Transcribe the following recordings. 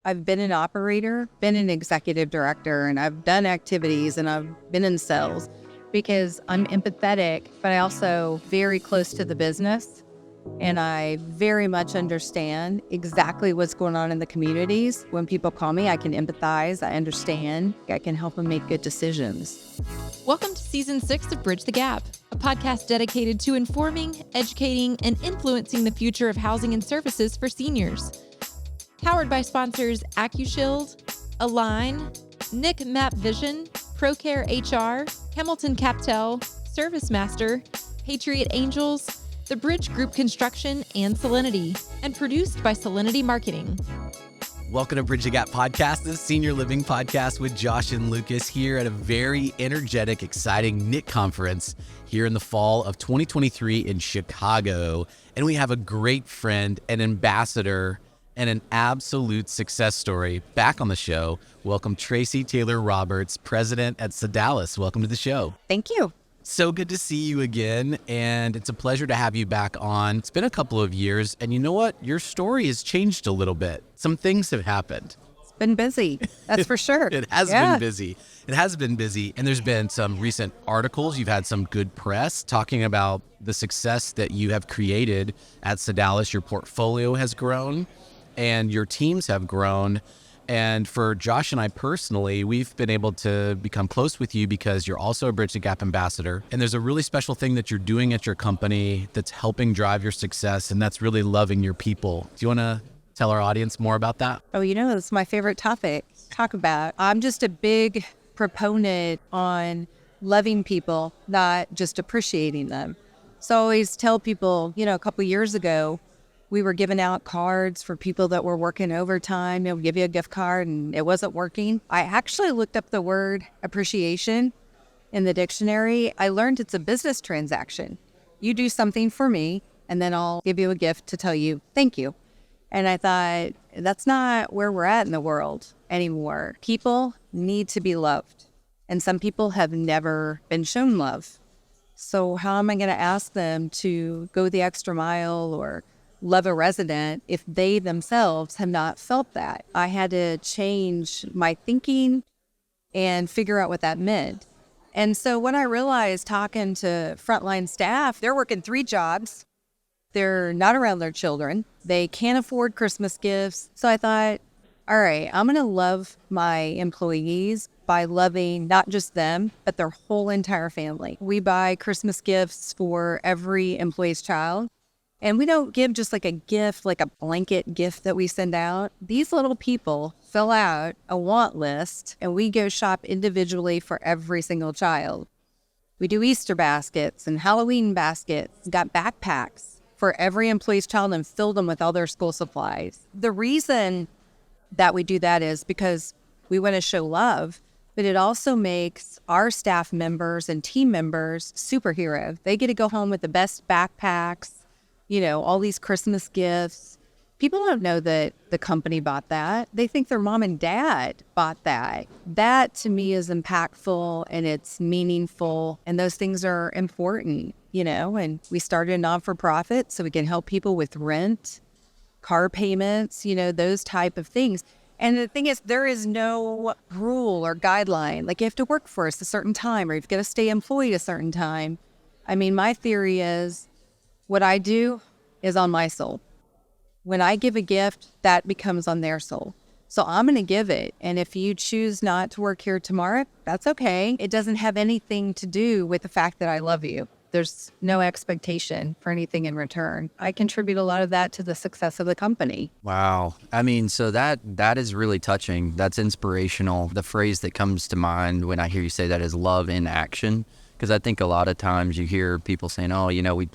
I've been an operator, been an executive director, and I've done activities and I've been in sales because I'm empathetic, but I also very close to the business. And I very much understand exactly what's going on in the communities. When people call me, I can empathize, I understand, I can help them make good decisions. Welcome to Season 6 of Bridge the Gap, a podcast dedicated to informing, educating, and influencing the future of housing and services for seniors. Powered by sponsors AccuShield, Aline, NIC Map Vision, ProCare HR, Hamilton Captel, ServiceMaster, Patriot Angels, The Bridge Group Construction, and Solinity, and produced by Solinity Marketing. Welcome to Bridge the Gap Podcast, the senior living podcast with Josh and Lucas here at a very energetic, exciting NIC conference here in the fall of 2023 in Chicago. And we have a great friend, an ambassador, and an absolute success story back on the show. Welcome, Traci Taylor-Roberts, president at Sodalis. Welcome to the show. Thank you. So good to see you again, and it's a pleasure to have you back on. It's been a couple of years, and you know what? Your story has changed a little bit. Some things have happened. It's been busy, that's for sure. It has been busy. It has been busy, and there's been some recent articles. You've had some good press talking about the success that you have created at Sodalis. Your portfolio has grown, and your teams have grown. And for Josh and I personally, we've been able to become close with you because you're also a Bridge the Gap ambassador. And there's a really special thing that you're doing at your company that's helping drive your success, and that's really loving your people. Do you want to tell our audience more about that? Oh, it's my favorite topic to talk about. I'm just a big proponent on loving people, not just appreciating them. So I always tell people, a couple of years ago, we were giving out cards for people that were working overtime. We'll give you a gift card and it wasn't working. I actually looked up the word appreciation in the dictionary. I learned it's a business transaction. You do something for me and then I'll give you a gift to tell you thank you. And I thought, that's not where we're at in the world anymore. People need to be loved. And some people have never been shown love. So how am I going to ask them to go the extra mile or love a resident if they themselves have not felt that? I had to change my thinking and figure out what that meant. And so when I realized talking to frontline staff, they're working 3 jobs. They're not around their children. They can't afford Christmas gifts. So I thought, all right, I'm going to love my employees by loving not just them, but their whole entire family. We buy Christmas gifts for every employee's child. And we don't give just like a gift, like a blanket gift that we send out. These little people fill out a want list and we go shop individually for every single child. We do Easter baskets and Halloween baskets, got backpacks for every employee's child and fill them with all their school supplies. The reason that we do that is because we want to show love, but it also makes our staff members and team members superheroes. They get to go home with the best backpacks, all these Christmas gifts. People don't know that the company bought that. They think their mom and dad bought that. That to me is impactful and it's meaningful. And those things are important, and we started a non-for-profit so we can help people with rent, car payments, those type of things. And the thing is, there is no rule or guideline. Like you have to work for us a certain time or you've got to stay employed a certain time. My theory is, what I do is on my soul. When I give a gift, that becomes on their soul. So I'm going to give it. And if you choose not to work here tomorrow, that's okay. It doesn't have anything to do with the fact that I love you. There's no expectation for anything in return. I contribute a lot of that to the success of the company. Wow. So that is really touching. That's inspirational. The phrase that comes to mind when I hear you say that is love in action. Because I think a lot of times you hear people saying,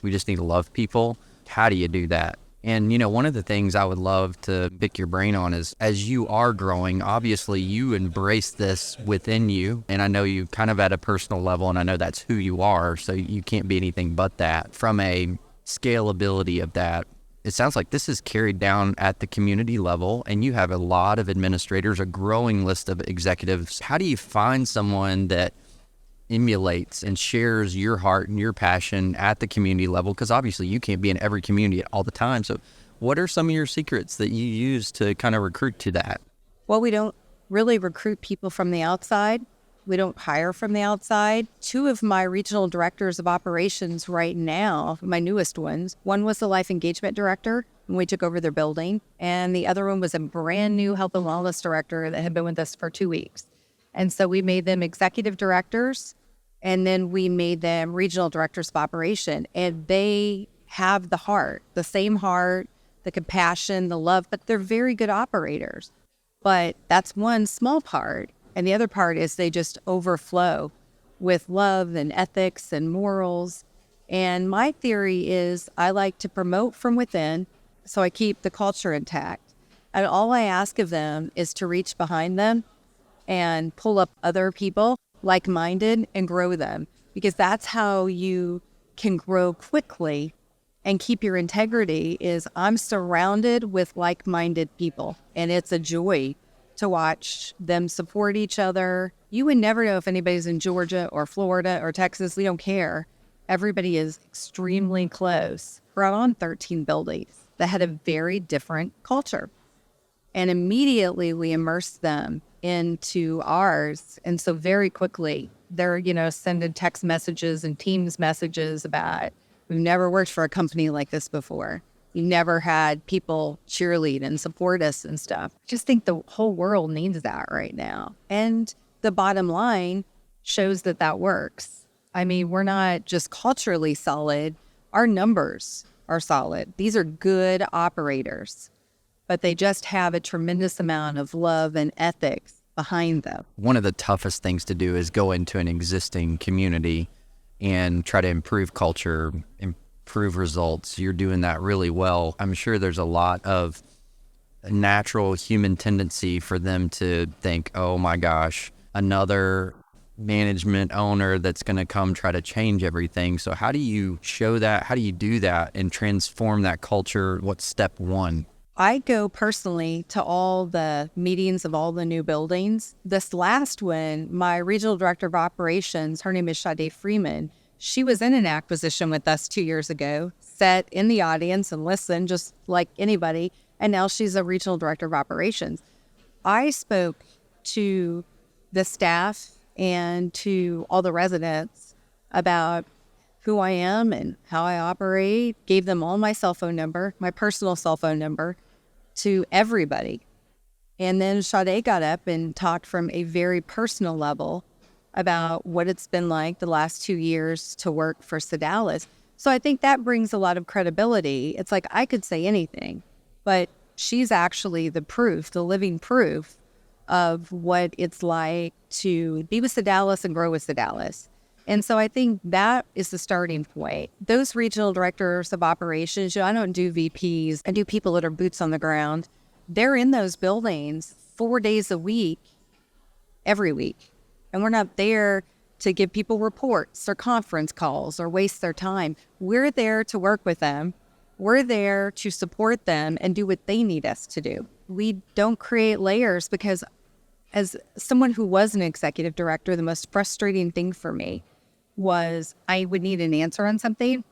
we just need to love people. How do you do that? And, one of the things I would love to pick your brain on is, as you are growing, obviously you embrace this within you. And I know you kind of at a personal level, and I know that's who you are. So you can't be anything but that. From a scalability of that, it sounds like this is carried down at the community level, and you have a lot of administrators, a growing list of executives. How do you find someone that emulates and shares your heart and your passion at the community level? Because obviously you can't be in every community all the time. So what are some of your secrets that you use to kind of recruit to that? Well, we don't really recruit people from the outside. We don't hire from the outside. Two of my regional directors of operations right now, my newest ones, one was the life engagement director when we took over their building, and the other one was a brand new health and wellness director that had been with us for 2 weeks. And so we made them executive directors, and then we made them regional directors of operation. And they have the heart, the same heart, the compassion, the love, but they're very good operators. But that's one small part. And the other part is they just overflow with love and ethics and morals. And my theory is I like to promote from within, so I keep the culture intact. And all I ask of them is to reach behind them and pull up other people like-minded and grow them, because that's how you can grow quickly and keep your integrity. Is I'm surrounded with like-minded people, and it's a joy to watch them support each other. You would never know if anybody's in Georgia or Florida or Texas. We don't care. Everybody is extremely close. Brought on 13 buildings that had a very different culture. And immediately we immersed them into ours. And so very quickly, they're, sending text messages and Teams messages about, we've never worked for a company like this before. We never had people cheerlead and support us and stuff. I just think the whole world needs that right now. And the bottom line shows that that works. I mean, we're not just culturally solid. Our numbers are solid. These are good operators, but they just have a tremendous amount of love and ethics behind them. One of the toughest things to do is go into an existing community and try to improve culture, improve results. You're doing that really well. I'm sure there's a lot of natural human tendency for them to think, oh my gosh, another management owner that's going to come try to change everything. So how do you show that? How do you do that and transform that culture? What's step one? I go personally to all the meetings of all the new buildings. This last one, my regional director of operations, her name is Sade Freeman. She was in an acquisition with us 2 years ago, sat in the audience and listened just like anybody. And now she's a regional director of operations. I spoke to the staff and to all the residents about who I am and how I operate, gave them all my cell phone number, my personal cell phone number, to everybody. And then Sade got up and talked from a very personal level about what it's been like the last 2 years to work for Sodalis. So I think that brings a lot of credibility. It's like I could say anything, but she's actually the proof, the living proof of what it's like to be with Sodalis and grow with Sodalis. And so I think that is the starting point. Those regional directors of operations, I don't do VPs. I do people that are boots on the ground. They're in those buildings 4 days a week, every week. And we're not there to give people reports or conference calls or waste their time. We're there to work with them. We're there to support them and do what they need us to do. We don't create layers, because as someone who was an executive director, the most frustrating thing for me was I would need an answer on something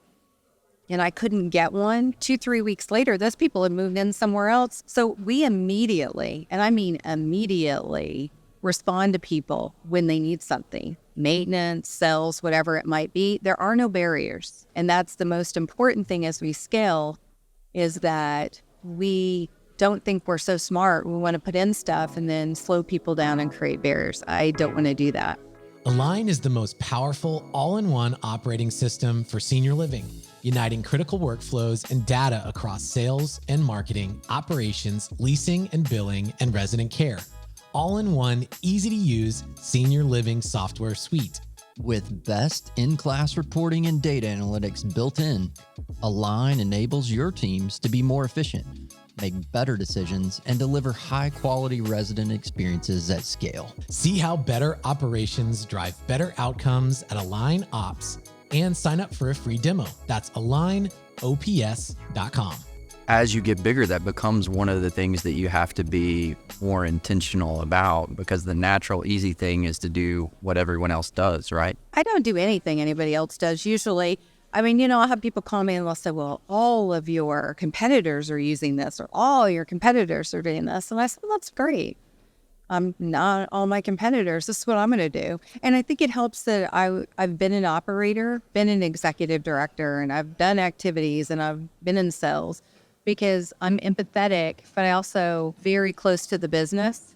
and I couldn't get one. 2-3 weeks later, those people had moved in somewhere else. So we immediately, and I mean immediately, respond to people when they need something. Maintenance, sales, whatever it might be. There are no barriers. And that's the most important thing as we scale, is that we don't think we're so smart. We want to put in stuff and then slow people down and create barriers. I don't want to do that. Aline is the most powerful all-in-one operating system for senior living, uniting critical workflows and data across sales and marketing, operations, leasing and billing, and resident care. All-in-one, easy-to-use senior living software suite. With best in-class reporting and data analytics built in, Aline enables your teams to be more efficient, make better decisions, and deliver high-quality resident experiences at scale. See how better operations drive better outcomes at Aline Ops, and sign up for a free demo. That's AlineOPS.com. As you get bigger, that becomes one of the things that you have to be more intentional about, because the natural, easy thing is to do what everyone else does, right? I don't do anything anybody else does usually. I mean, I'll have people call me and they'll say, well, all of your competitors are using this, or all your competitors are doing this. And I said, well, that's great. I'm not all my competitors. This is what I'm going to do. And I think it helps that I've been an operator, been an executive director, and I've done activities and I've been in sales because I'm empathetic, but I also very close to the business.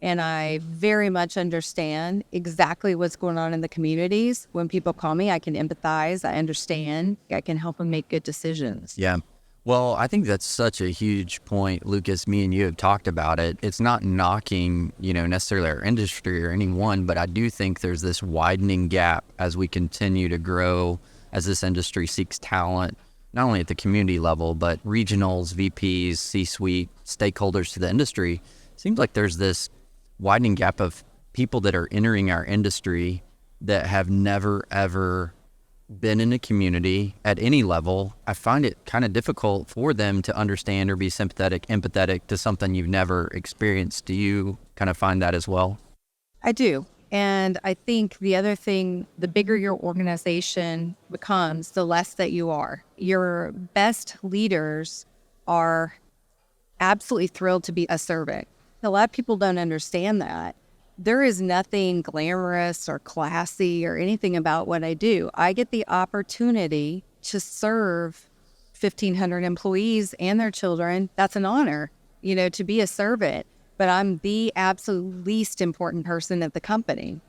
And I very much understand exactly what's going on in the communities. When people call me, I can empathize. I understand. I can help them make good decisions. Yeah. Well, I think that's such a huge point, Lucas. Me and you have talked about it. It's not knocking, necessarily our industry or anyone, but I do think there's this widening gap as we continue to grow, as this industry seeks talent, not only at the community level, but regionals, VPs, C-suite, stakeholders to the industry. Seems like there's this widening gap of people that are entering our industry that have never, ever been in a community at any level. I find it kind of difficult for them to understand or be sympathetic, empathetic to something you've never experienced. Do you kind of find that as well? I do. And I think the other thing, the bigger your organization becomes, the less that you are. Your best leaders are absolutely thrilled to be a servant. A lot of people don't understand that. There is nothing glamorous or classy or anything about what I do. I get the opportunity to serve 1,500 employees and their children. That's an honor, to be a servant. But I'm the absolute least important person at the company.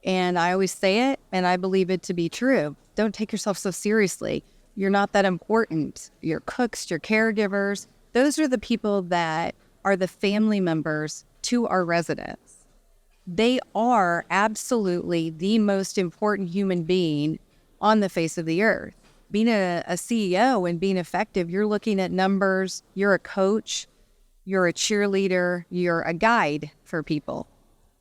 And I always say it, and I believe it to be true. Don't take yourself so seriously. You're not that important. Your cooks, your caregivers, those are the people that are the family members to our residents. They are absolutely the most important human being on the face of the earth. Being a CEO and being effective, you're looking at numbers, you're a coach, you're a cheerleader, you're a guide for people.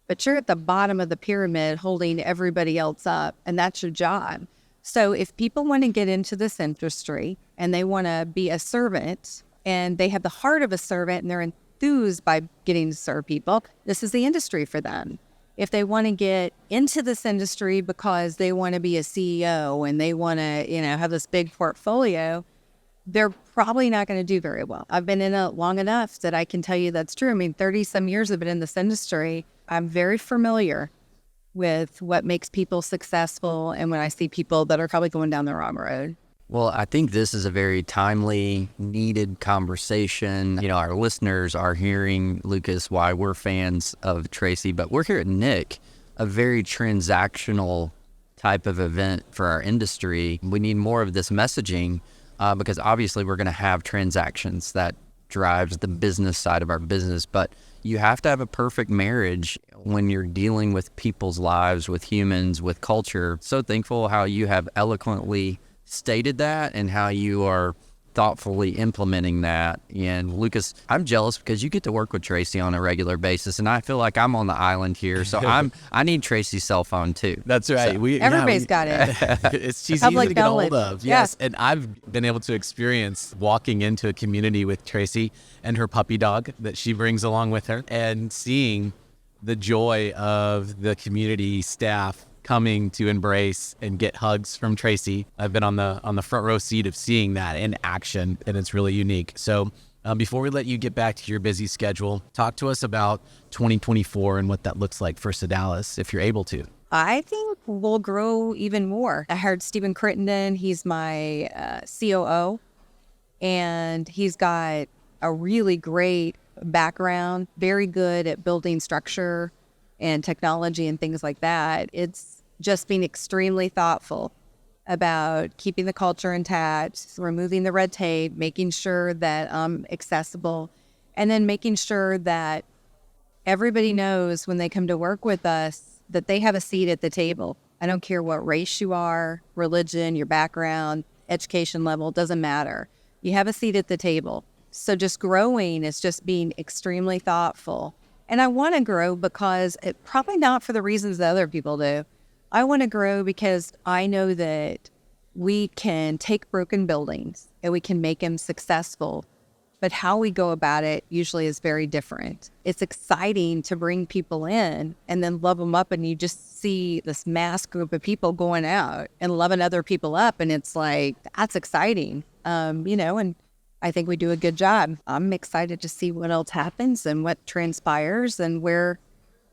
But you're at the bottom of the pyramid holding everybody else up, and that's your job. So if people want to get into this industry and they want to be a servant and they have the heart of a servant and they're enthused by getting to serve people, this is the industry for them. If they want to get into this industry because they want to be a CEO and they want to, have this big portfolio, they're probably not going to do very well. I've been in it long enough that I can tell you that's true. 30 some years I've been in this industry. I'm very familiar with what makes people successful and when I see people that are probably going down the wrong road. Well, I think this is a very timely, needed conversation. Our listeners are hearing, Lucas, why we're fans of Traci, but we're here at NIC, a very transactional type of event for our industry. We need more of this messaging because obviously we're going to have transactions that drives the business side of our business, but you have to have a perfect marriage when you're dealing with people's lives, with humans, with culture. So thankful how you have eloquently stated that and how you are thoughtfully implementing that. And Lucas, I'm jealous because you get to work with Traci on a regular basis, and I feel like I'm on the island here, so I need Traci's cell phone too. That's right. So everybody's got it. She's Public easy to get a knowledge. hold of. Yeah. Yes, and I've been able to experience walking into a community with Traci and her puppy dog that she brings along with her, and seeing the joy of the community staff coming to embrace and get hugs from Traci. I've been on the front row seat of seeing that in action, and it's really unique. So before we let you get back to your busy schedule, talk to us about 2024 and what that looks like for Sodalis, if you're able to. I think we'll grow even more. I hired Stephen Crittenden. He's my COO, and he's got a really great background, very good at building structure and technology and things like that. It's just being extremely thoughtful about keeping the culture intact, removing the red tape, making sure that I'm accessible, and then making sure that everybody knows when they come to work with us that they have a seat at the table. I don't care what race you are, religion, your background, education level, doesn't matter. You have a seat at the table. So just growing is just being extremely thoughtful. And I want to grow because probably not for the reasons that other people do. I want to grow because I know that we can take broken buildings and we can make them successful, but how we go about it usually is very different. It's exciting to bring people in and then love them up, and you just see this mass group of people going out and loving other people up, and it's like, that's exciting, and I think we do a good job. I'm excited to see what else happens and what transpires and where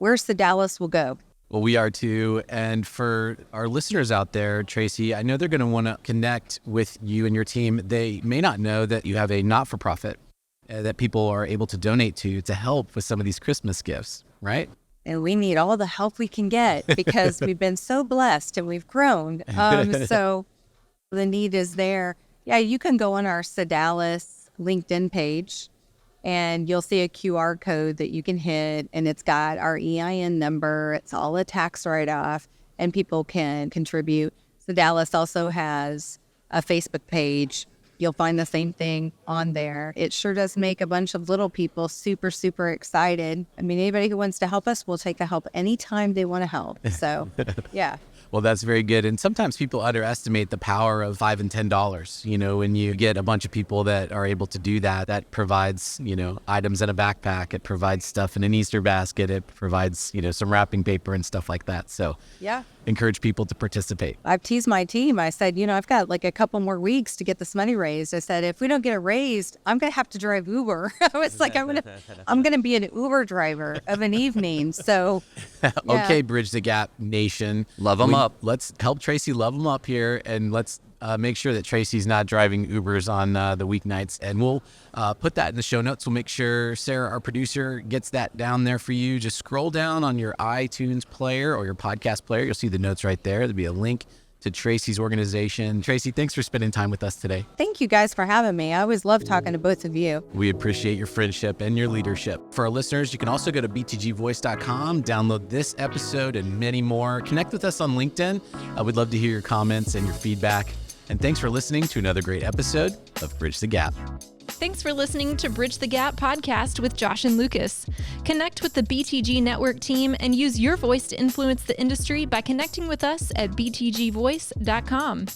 Sodalis will go. Well, we are too. And for our listeners out there, Traci, I know they're going to want to connect with you and your team. They may not know that you have a not-for-profit that people are able to donate to help with some of these Christmas gifts, right? And we need all the help we can get because we've been so blessed and we've grown. So the need is there. Yeah, you can go on our Sodalis LinkedIn page and you'll see a QR code that you can hit, and it's got our EIN number. It's all a tax write-off, and people can contribute. Sodalis also has a Facebook page. You'll find the same thing on there. It sure does make a bunch of little people super, super excited. I mean, anybody who wants to help us, we'll take a help anytime they want to help. So, yeah. Well, that's very good. And sometimes people underestimate the power of $5 and $10. You know, when you get a bunch of people that are able to do that, that provides, you know, items in a backpack. It provides stuff in an Easter basket. It provides, you know, some wrapping paper and stuff like that. So Yeah. Encourage people to participate. I've teased my team. I said, you know, I've got like a couple more weeks to get this money raised. I said, if we don't get it raised, I'm going to have to drive Uber. I was like, I'm going to be an Uber driver of an evening. So, yeah. Okay, Bridge the Gap Nation. Love them up. Let's help Traci love them up here, and let's make sure that Traci's not driving Ubers on the weeknights. And we'll put that in the show notes. We'll make sure Sarah, our producer, gets that down there for you. Just scroll down on your iTunes player or your podcast player. You'll see the notes right there. There'll be a link to Traci's organization. Traci, thanks for spending time with us today. Thank you guys for having me. I always love talking to both of you. We appreciate your friendship and your leadership. For our listeners, you can also go to btgvoice.com, download this episode and many more. Connect with us on LinkedIn. We'd love to hear your comments and your feedback. And thanks for listening to another great episode of Bridge the Gap. Thanks for listening to Bridge the Gap podcast with Josh and Lucas. Connect with the BTG Network team and use your voice to influence the industry by connecting with us at btgvoice.com.